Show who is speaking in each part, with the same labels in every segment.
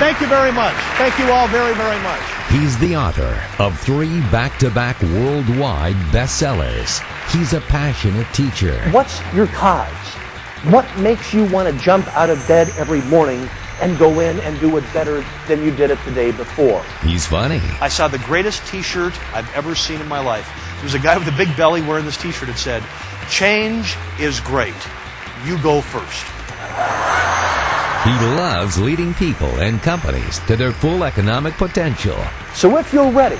Speaker 1: Thank you very much. Thank you all very, very much.
Speaker 2: He's the author of 3 back-to-back worldwide bestsellers. He's a passionate teacher.
Speaker 1: What's your cause? What makes you want to jump out of bed every morning and go in and do it better than you did it the day before?
Speaker 2: He's funny.
Speaker 3: I saw the greatest T-shirt I've ever seen in my life. There was a guy with a big belly wearing this T-shirt that said, "Change is great. You go first."
Speaker 2: He loves leading people and companies to their full economic potential.
Speaker 1: So if you're ready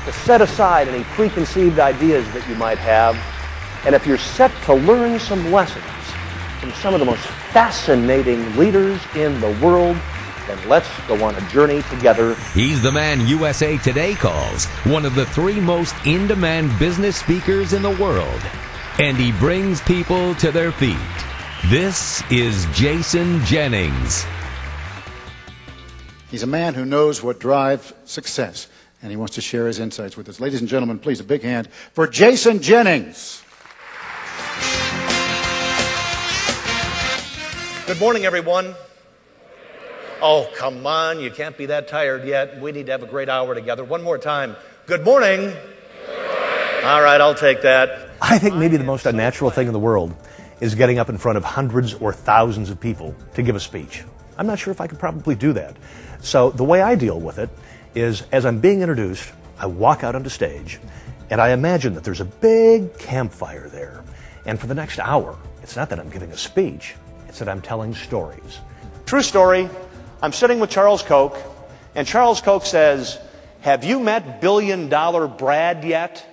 Speaker 1: to set aside any preconceived ideas that you might have, and if you're set to learn some lessons from some of the most fascinating leaders in the world, then let's go on a journey together.
Speaker 2: He's the man USA Today calls one of the 3 most in-demand business speakers in the world. And he brings people to their feet. This is Jason Jennings.
Speaker 4: He's a man who knows what drives success, and he wants to share his insights with us. Ladies and gentlemen, please, a big hand for Jason Jennings.
Speaker 3: Good morning, everyone. Oh, come on. You can't be that tired yet. We need to have a great hour together. One more time. Good morning. Good morning. All right, I'll take that.
Speaker 5: I think maybe the most unnatural thing in the world is getting up in front of hundreds or thousands of people to give a speech. I'm not sure if I could probably do that. So the way I deal with it is, as I'm being introduced, I walk out onto stage, and I imagine that there's a big campfire there. And for the next hour, it's not that I'm giving a speech, it's that I'm telling stories.
Speaker 3: True story. I'm sitting with Charles Koch, and Charles Koch says, "Have you met $1 billion Brad yet?"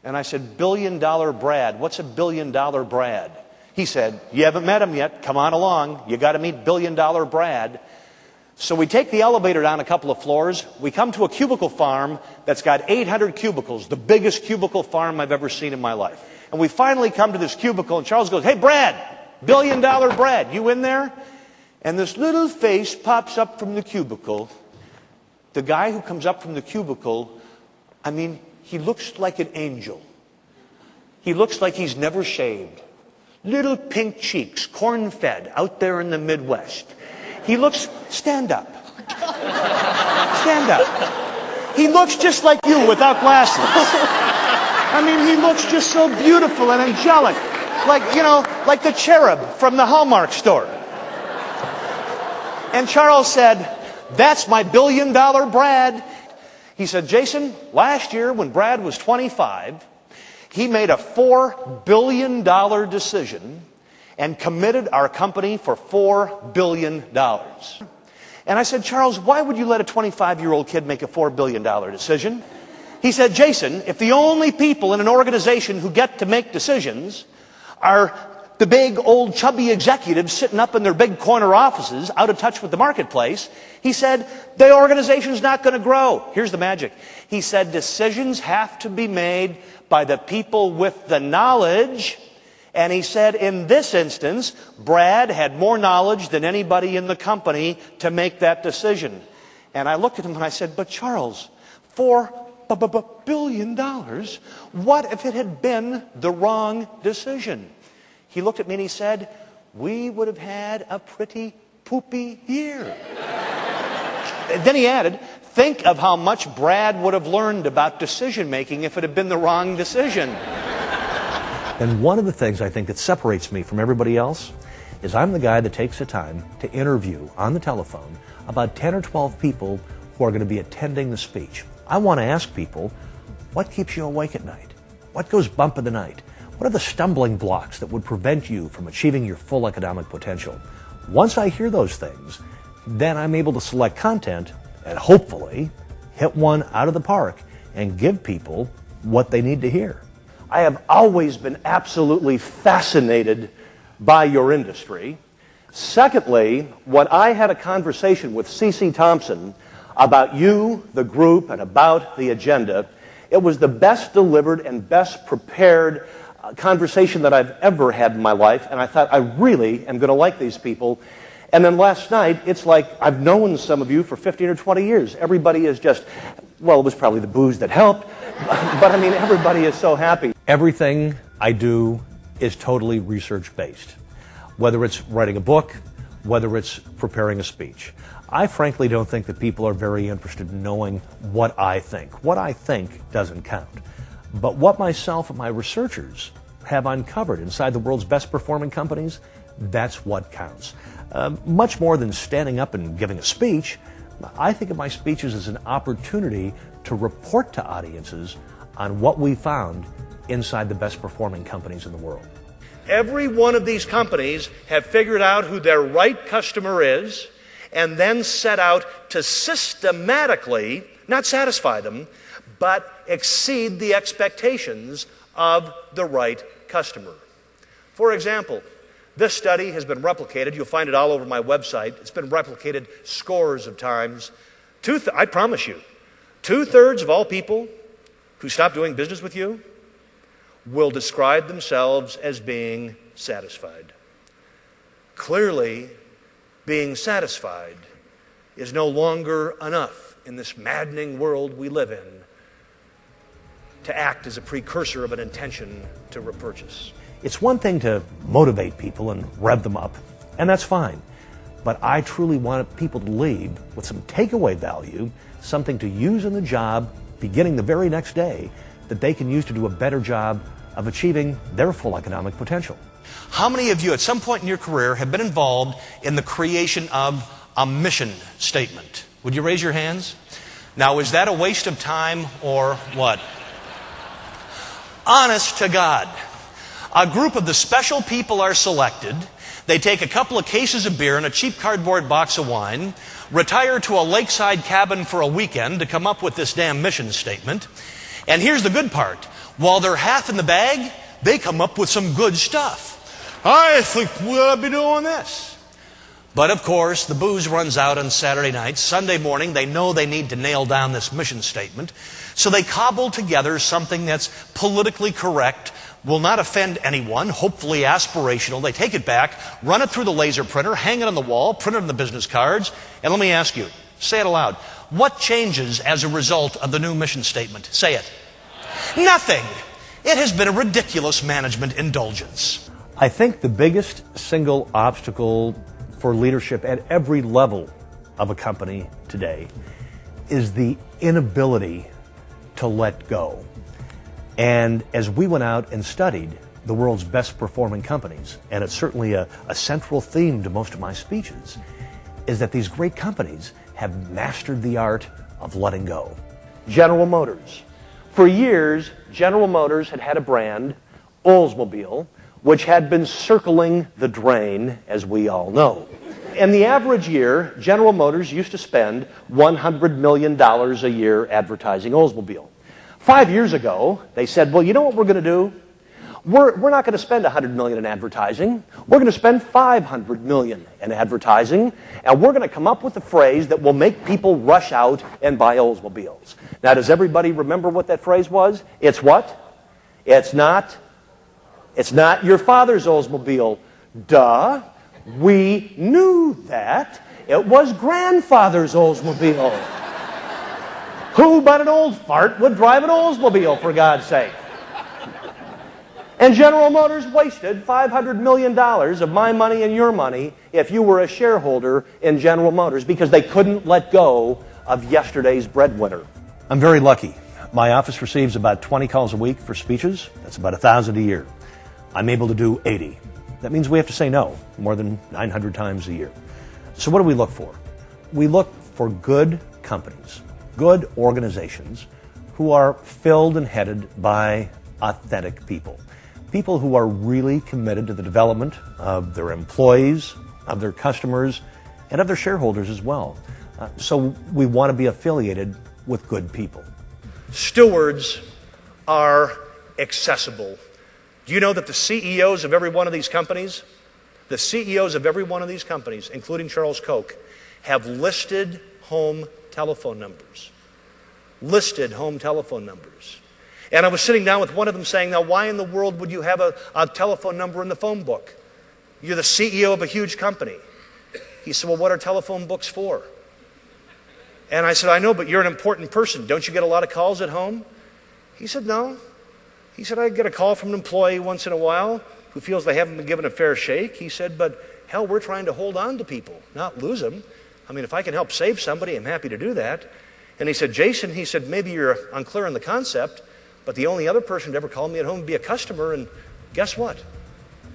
Speaker 3: And I said, $1 billion Brad? What's a $1 billion Brad? He said, "You haven't met him yet. Come on along. You got to meet $1 billion Brad." So we take the elevator down a couple of floors. We come to a cubicle farm that's got 800 cubicles, the biggest cubicle farm I've ever seen in my life. And we finally come to this cubicle, and Charles goes, "Hey, Brad, $1 billion Brad, you in there?" And this little face pops up from the cubicle. The guy who comes up from the cubicle, I mean, he looks like an angel. He looks like he's never shaved. Little pink cheeks, corn-fed, out there in the Midwest. He looks, stand up. Stand up. He looks just like you without glasses. I mean, he looks just so beautiful and angelic. Like, you know, like the cherub from the Hallmark store. And Charles said, "That's my $1 billion Brad." He said, "Jason, last year when Brad was 25, he made a $4 billion decision and committed our company for $4 billion. And I said, "Charles, why would you let a 25-year-old kid make a $4 billion decision?" He said, "Jason, if the only people in an organization who get to make decisions are the big, old, chubby executives sitting up in their big corner offices, out of touch with the marketplace," he said, "the organization's not going to grow." Here's the magic. He said, "Decisions have to be made by the people with the knowledge." And he said, in this instance, Brad had more knowledge than anybody in the company to make that decision. And I looked at him and I said, "But Charles, $4 billion, what if it had been the wrong decision?" He looked at me and he said, "We would have had a pretty poopy year." Then he added, "Think of how much Brad would have learned about decision making if it had been the wrong decision."
Speaker 5: And one of the things I think that separates me from everybody else is I'm the guy that takes the time to interview on the telephone about 10 or 12 people who are going to be attending the speech. I want to ask people, what keeps you awake at night? What goes bump in the night? What are the stumbling blocks that would prevent you from achieving your full economic potential? Once I hear those things, then I'm able to select content and hopefully hit one out of the park and give people what they need to hear.
Speaker 1: I have always been absolutely fascinated by your industry. Secondly, when I had a conversation with C.C. Thompson about you, the group, and about the agenda, it was the best delivered and best prepared conversation that I've ever had in my life, and I thought, I really am going to like these people. And then last night, it's like I've known some of you for 15 or 20 years. Everybody is just, well, it was probably the booze that helped, but I mean, everybody is so happy.
Speaker 5: Everything I do is totally research-based. Whether it's writing a book, whether it's preparing a speech. I frankly don't think that people are very interested in knowing what I think. What I think doesn't count. But what myself and my researchers have uncovered inside the world's best performing companies, that's what counts. Much more than standing up and giving a speech, I think of my speeches as an opportunity to report to audiences on what we found inside the best performing companies in the world.
Speaker 3: Every one of these companies have figured out who their right customer is and then set out to systematically, not satisfy them, but exceed the expectations of the right customer. For example, this study has been replicated. You'll find it all over my website. It's been replicated scores of times. I promise you, 2/3 of all people who stop doing business with you will describe themselves as being satisfied. Clearly, being satisfied is no longer enough in this maddening world we live in to act as a precursor of an intention to repurchase.
Speaker 5: It's one thing to motivate people and rev them up, and that's fine. But I truly want people to leave with some takeaway value, something to use in the job beginning the very next day that they can use to do a better job of achieving their full economic potential.
Speaker 3: How many of you at some point in your career have been involved in the creation of a mission statement? Would you raise your hands? Now, is that a waste of time or what? Honest to God. A group of the special people are selected. They take a couple of cases of beer and a cheap cardboard box of wine, retire to a lakeside cabin for a weekend to come up with this damn mission statement. And here's the good part. While they're half in the bag, they come up with some good stuff. I think we ought to be doing this. But of course, the booze runs out on Saturday night. Sunday morning, they know they need to nail down this mission statement. So they cobble together something that's politically correct, will not offend anyone, hopefully aspirational. They take it back, run it through the laser printer, hang it on the wall, print it on the business cards. And let me ask you, say it aloud. What changes as a result of the new mission statement? Say it. Nothing. It has been a ridiculous management indulgence.
Speaker 5: I think the biggest single obstacle for leadership at every level of a company today is the inability to let go. And as we went out and studied the world's best performing companies, and it's certainly a central theme to most of my speeches, is that these great companies have mastered the art of letting go.
Speaker 1: General Motors. For years, General Motors had a brand, Oldsmobile, which had been circling the drain, as we all know. In the average year, General Motors used to spend $100 million a year advertising Oldsmobile. 5 years ago, they said, well, you know what we're going to do? We're not going to spend $100 million in advertising. We're going to spend $500 million in advertising, and we're going to come up with a phrase that will make people rush out and buy Oldsmobiles. Now, does everybody remember what that phrase was? It's what? It's not your father's Oldsmobile. Duh. We knew that. It was grandfather's Oldsmobile. Who but an old fart would drive an Oldsmobile, for God's sake? And General Motors wasted $500 million of my money and your money if you were a shareholder in General Motors because they couldn't let go of yesterday's breadwinner.
Speaker 5: I'm very lucky. My office receives about 20 calls a week for speeches. That's about 1,000 a year. I'm able to do 80. That means we have to say no more than 900 times a year. So what do we look for? We look for good companies, good organizations who are filled and headed by authentic people. People who are really committed to the development of their employees, of their customers, and of their shareholders as well. So we want to be affiliated with good people.
Speaker 3: Stewards are accessible. Do you know that the CEOs of every one of these companies, including Charles Koch, have listed home telephone numbers? Listed home telephone numbers. And I was sitting down with one of them saying, now why in the world would you have a telephone number in the phone book? You're the CEO of a huge company. He said, well, what are telephone books for? And I said, I know, but you're an important person. Don't you get a lot of calls at home? He said, no. He said, I get a call from an employee once in a while who who feels they haven't been given a fair shake. He said, but hell, we're trying to hold on to people, not lose them. I mean, if I can help save somebody, I'm happy to do that. And he said, Jason, he said, maybe you're unclear on the concept, but the only other person to ever call me at home would be a customer, and guess what?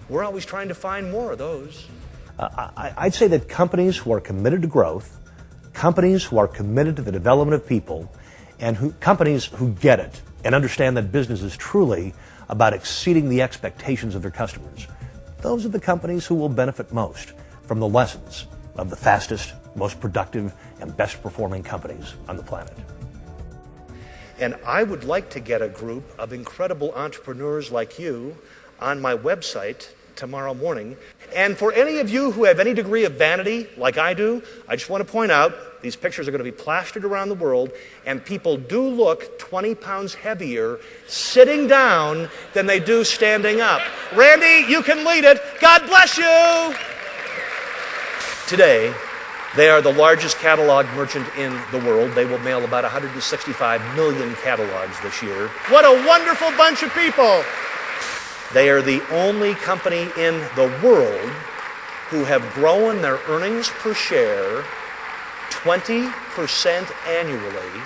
Speaker 3: We're always trying to find more of those.
Speaker 5: I'd say that companies who are committed to growth, companies who are committed to the development of people, and companies who get it and understand that business is truly about exceeding the expectations of their customers, those are the companies who will benefit most from the lessons of the fastest, most productive, and best performing companies on the planet.
Speaker 3: And I would like to get a group of incredible entrepreneurs like you on my website tomorrow morning. And for any of you who have any degree of vanity, like I do, I just want to point out, these pictures are going to be plastered around the world, and people do look 20 pounds heavier sitting down than they do standing up. Randy, you can lead it. God bless you! Today, they are the largest catalog merchant in the world. They will mail about 165 million catalogs this year. What a wonderful bunch of people! They are the only company in the world who have grown their earnings per share 20% annually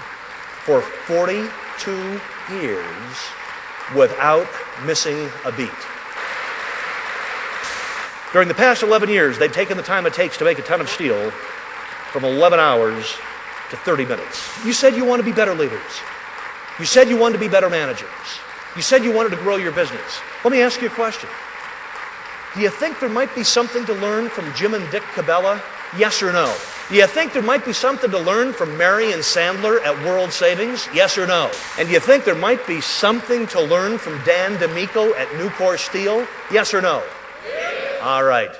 Speaker 3: for 42 years without missing a beat. During the past 11 years, they've taken the time it takes to make a ton of steel from 11 hours to 30 minutes. You said you want to be better leaders. You said you wanted to be better managers. You said you wanted to grow your business. Let me ask you a question. Do you think there might be something to learn from Jim and Dick Cabela? Yes or no? Do you think there might be something to learn from Mary and Sandler at World Savings? Yes or no? And do you think there might be something to learn from Dan D'Amico at Nucor Steel? Yes or no? All right.